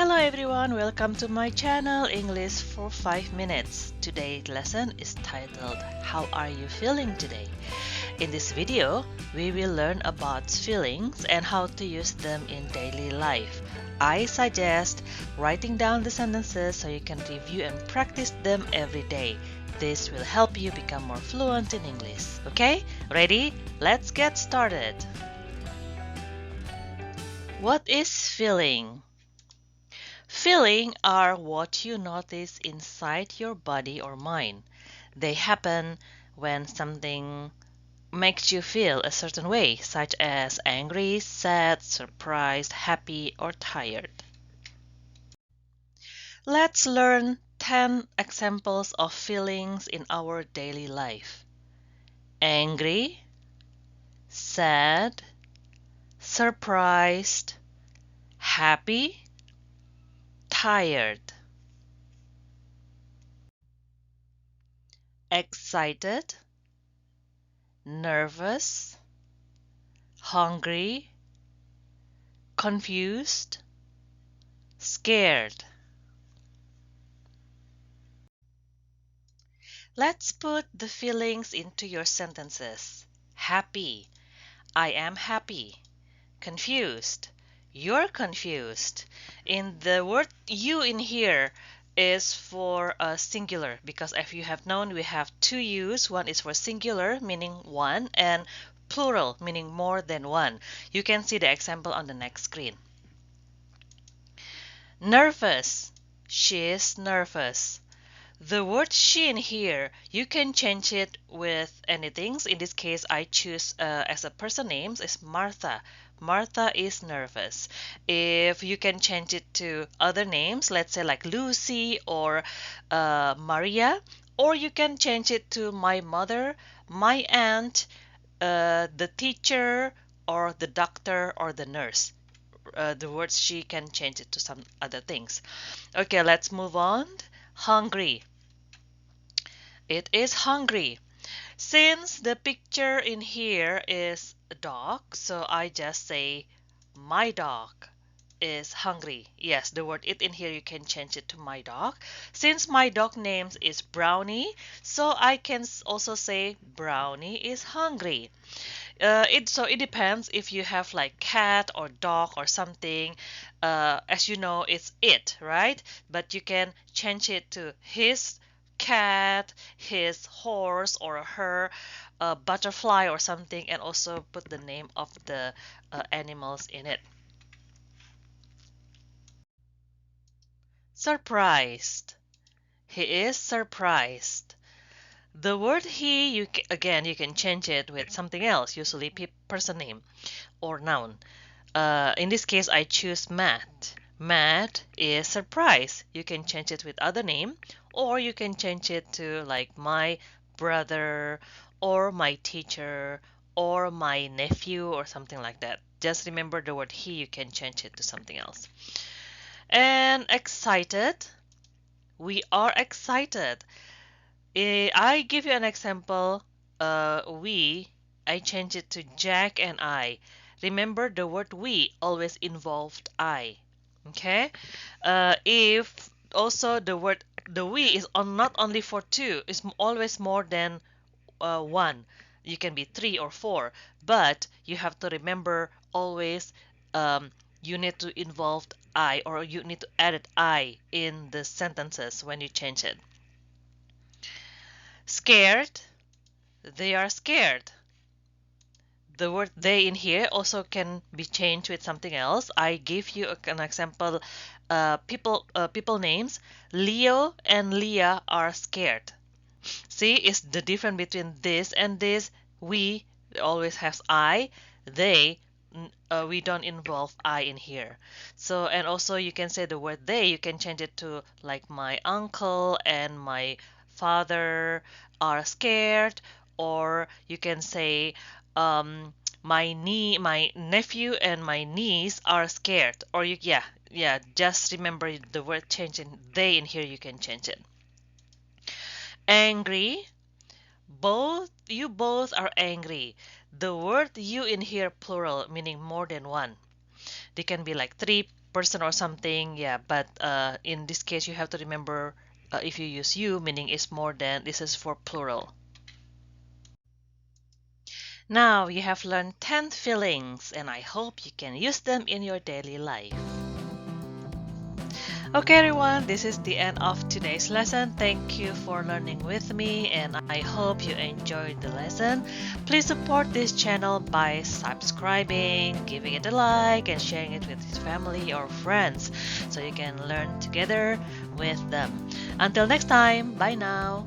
Hello everyone, welcome to my channel English for 5 minutes. Today's lesson is titled How are you feeling today? In this video, we will learn about feelings and how to use them in daily life. I suggest writing down the sentences so you can review and practice them every day. This will help you become more fluent in English. Okay? Ready? Let's get started. What is feeling? Feelings are what you notice inside your body or mind. They happen when something makes you feel a certain way, such as angry, sad, surprised, happy, or tired. Let's learn 10 examples of feelings in our daily life. Angry, sad, surprised, happy, tired. Excited, nervous, hungry, confused, scared. Let's put the feelings into your sentences. Happy, I am happy. Confused, you're confused. In the word you in here is for a singular because if you have known we have two U's. One is for singular meaning one and plural meaning more than one. You can see the example on the next screen. Nervous, she is nervous. The word she in here, you can change it with anything. In this case, I choose as a person name is Martha. Martha is nervous. If you can change it to other names, let's say like Lucy or Maria, or you can change it to my mother, my aunt, the teacher, or the doctor, or the nurse. The word she can change it to some other things. Okay, let's move on. Hungry. It is hungry. Since the picture in here is a dog, so I just say my dog is hungry. Yes, the word it in here you can change it to my dog. Since my dog name is Brownie, so I can also say Brownie is hungry. It depends if you have like cat or dog or something. As you know, it's it, right? But you can change it to his cat, his horse, or her butterfly or something, and also put the name of the animals in it. Surprised. He is surprised. The word he, again, you can change it with something else, usually person name or noun. In this case, I choose Matt. Matt is surprised. You can change it with other name, or you can change it to like my brother, or my teacher, or my nephew, or something like that. Just remember the word he, you can change it to something else. And excited. We are excited. I give you an example. I change it to Jack and I. Remember the word we always involved I. Okay? If also the we is not only for two, it's always more than one. You can be three or four, but you have to remember always you need to involve I or you need to add I in the sentences when you change it. Scared, they are scared. The word they in here also can be changed with something else. I give you an example. People names. Leo and Leah are scared. See, it's the difference between this and this. We always has I. They, we don't involve I in here. So, and also you can say the word they, you can change it to like my uncle and my father are scared, or you can say my nephew and my niece are scared, or yeah, just remember the word changing they in here, you can change it. Angry, both are angry. The word you in here plural meaning more than one. They can be like three person or something, yeah, but in this case you have to remember if you use you, meaning it's more than, this is for plural. Now you have learned 10 feelings, and I hope you can use them in your daily life. Okay, everyone, this is the end of today's lesson. Thank you for learning with me, and I hope you enjoyed the lesson. Please support this channel by subscribing, giving it a like, and sharing it with family or friends so you can learn together with them. Until next time, bye now.